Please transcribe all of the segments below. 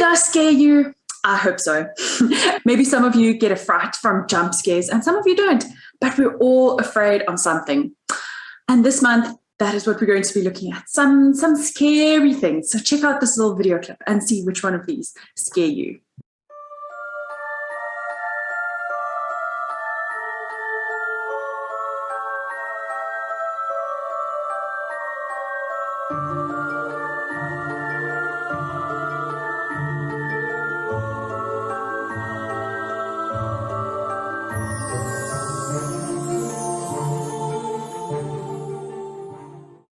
I scare you? I hope so. Maybe some of you get a fright from jump scares and some of you don't, but we're all afraid of something. And this month, that is what we're going to be looking at, some scary things. So check out this little video clip and see which one of these scare you.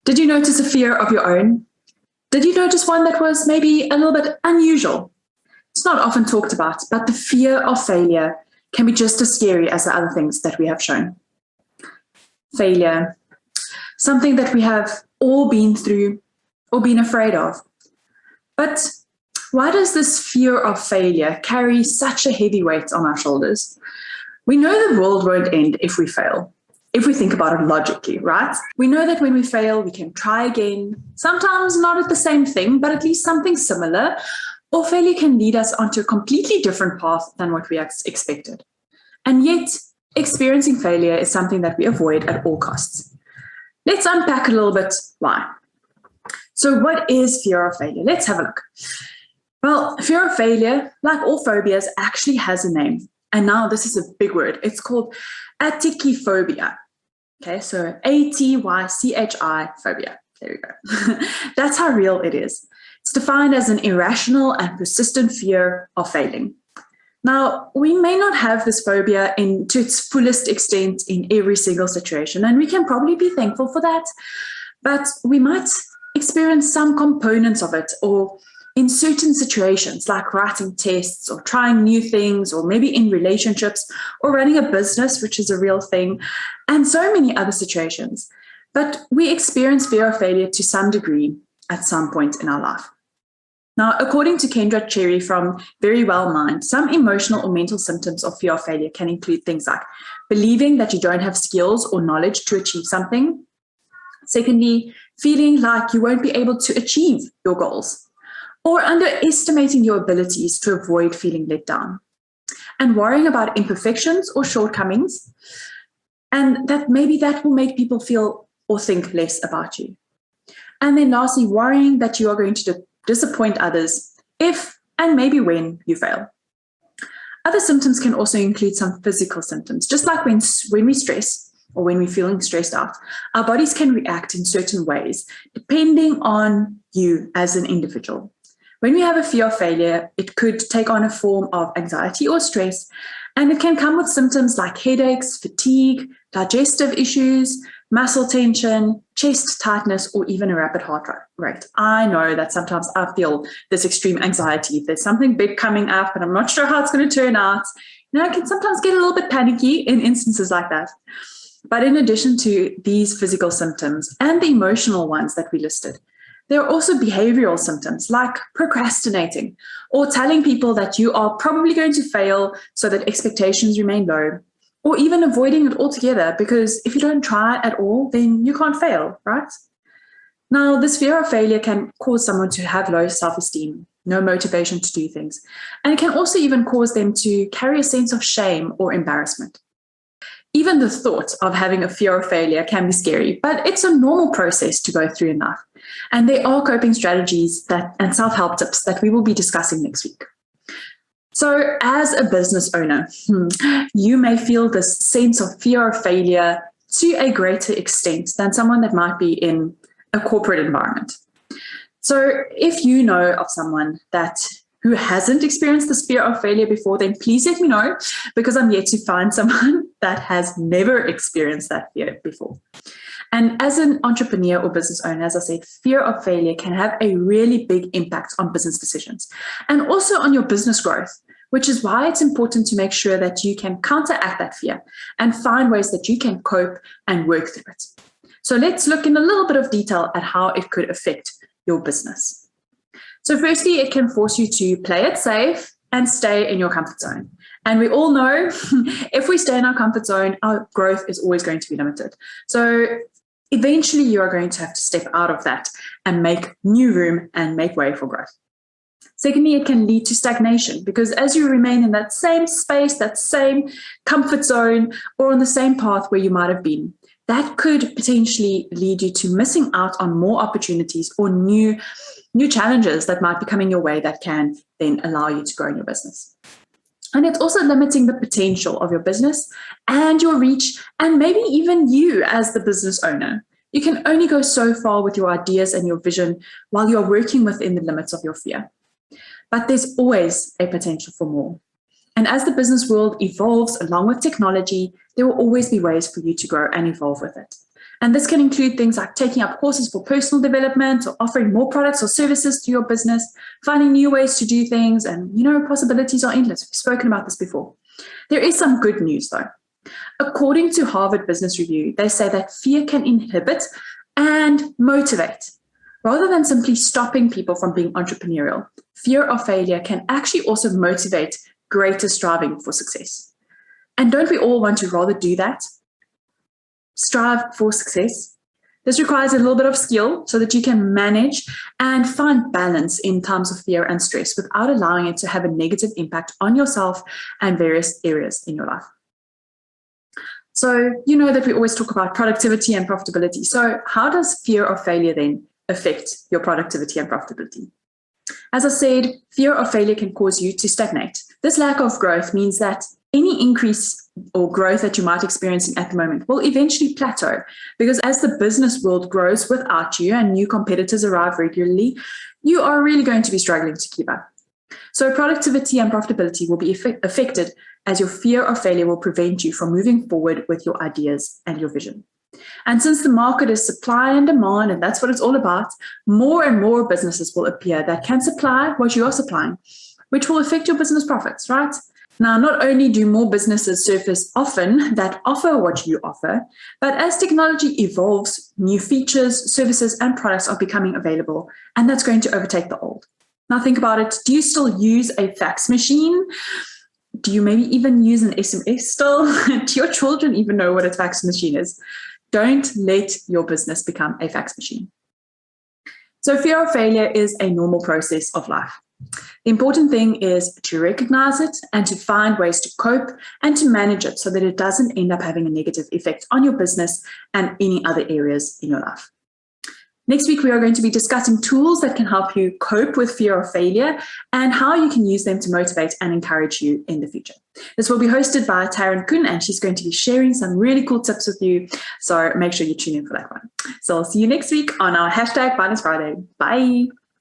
Did you notice a fear of your own? Did you notice one that was maybe a little bit unusual? It's not often talked about, but the fear of failure can be just as scary as the other things that we have shown. Failure, something that we have all been through or been afraid of. But why does this fear of failure carry such a heavy weight on our shoulders? We know the world won't end if we fail. If we think about it logically, right? We know that when we fail, we can try again, sometimes not at the same thing, but at least something similar, or failure can lead us onto a completely different path than what we expected. And yet, experiencing failure is something that we avoid at all costs. Let's unpack a little bit why. So what is fear of failure? Let's have a look. Well, fear of failure, like all phobias, actually has a name. And now this is a big word. It's called atychiphobia. Okay, so A-T-Y-C-H-I phobia. There we go. That's how real it is. It's defined as an irrational and persistent fear of failing. Now, we may not have this phobia to its fullest extent in every single situation, and we can probably be thankful for that, but we might experience some components of it, or in certain situations like writing tests or trying new things, or maybe in relationships or running a business, which is a real thing, and so many other situations. But we experience fear of failure to some degree at some point in our life. Now, according to Kendra Cherry from Very Well Mind, some emotional or mental symptoms of fear of failure can include things like believing that you don't have skills or knowledge to achieve something. Secondly, feeling like you won't be able to achieve your goals, or underestimating your abilities to avoid feeling let down, and worrying about imperfections or shortcomings, and that maybe that will make people feel or think less about you. And then lastly, worrying that you are going to disappoint others if and maybe when you fail. Other symptoms can also include some physical symptoms, just like when we stress or when we're feeling stressed out, our bodies can react in certain ways depending on you as an individual. When we have a fear of failure, it could take on a form of anxiety or stress, and it can come with symptoms like headaches, fatigue, digestive issues, muscle tension, chest tightness, or even a rapid heart rate. I know that sometimes I feel this extreme anxiety. If there's something big coming up and I'm not sure how it's going to turn out, I can sometimes get a little bit panicky in instances like that. But in addition to these physical symptoms and the emotional ones that we listed, there are also behavioral symptoms like procrastinating or telling people that you are probably going to fail so that expectations remain low, or even avoiding it altogether because if you don't try at all, then you can't fail, right? Now, this fear of failure can cause someone to have low self-esteem, no motivation to do things, and it can also even cause them to carry a sense of shame or embarrassment. Even the thought of having a fear of failure can be scary, but it's a normal process to go through in life. And there are coping strategies and self-help tips that we will be discussing next week. So as a business owner, you may feel this sense of fear of failure to a greater extent than someone that might be in a corporate environment. So if you know of someone who hasn't experienced this fear of failure before, then please let me know, because I'm yet to find someone that has never experienced that fear before. And as an entrepreneur or business owner, as I said, fear of failure can have a really big impact on business decisions and also on your business growth, which is why it's important to make sure that you can counteract that fear and find ways that you can cope and work through it. So let's look in a little bit of detail at how it could affect your business. So firstly, it can force you to play it safe and stay in your comfort zone. And we all know if we stay in our comfort zone, our growth is always going to be limited. So eventually you are going to have to step out of that and make new room and make way for growth. Secondly, it can lead to stagnation because as you remain in that same space, that same comfort zone, or on the same path where you might have been, that could potentially lead you to missing out on more opportunities or new challenges that might be coming your way that can then allow you to grow in your business. And it's also limiting the potential of your business and your reach, and maybe even you as the business owner. You can only go so far with your ideas and your vision while you're working within the limits of your fear. But there's always a potential for more. And as the business world evolves along with technology, there will always be ways for you to grow and evolve with it. And this can include things like taking up courses for personal development or offering more products or services to your business, finding new ways to do things, and possibilities are endless. We've spoken about this before. There is some good news though. According to Harvard Business Review, they say that fear can inhibit and motivate. Rather than simply stopping people from being entrepreneurial, fear of failure can actually also motivate greater striving for success. And don't we all want to rather do that? Strive for success. This requires a little bit of skill so that you can manage and find balance in times of fear and stress without allowing it to have a negative impact on yourself and various areas in your life. So you know that we always talk about productivity and profitability. So how does fear of failure then affect your productivity and profitability? As I said, fear of failure can cause you to stagnate. This lack of growth means that any increase or growth that you might be experiencing at the moment will eventually plateau, because as the business world grows without you and new competitors arrive regularly, you are really going to be struggling to keep up. So productivity and profitability will be affected as your fear of failure will prevent you from moving forward with your ideas and your vision. And since the market is supply and demand, and that's what it's all about, more and more businesses will appear that can supply what you are supplying, which will affect your business profits, right? Now, not only do more businesses surface often that offer what you offer, but as technology evolves, new features, services, and products are becoming available, and that's going to overtake the old. Now, think about it. Do you still use a fax machine? Do you maybe even use an SMS still? Do your children even know what a fax machine is? Don't let your business become a fax machine. So fear of failure is a normal process of life. The important thing is to recognize it and to find ways to cope and to manage it so that it doesn't end up having a negative effect on your business and any other areas in your life. Next week, we are going to be discussing tools that can help you cope with fear of failure and how you can use them to motivate and encourage you in the future. This will be hosted by Taryn Kuhn, and she's going to be sharing some really cool tips with you. So make sure you tune in for that one. So I'll see you next week on our #Finance Friday. Bye.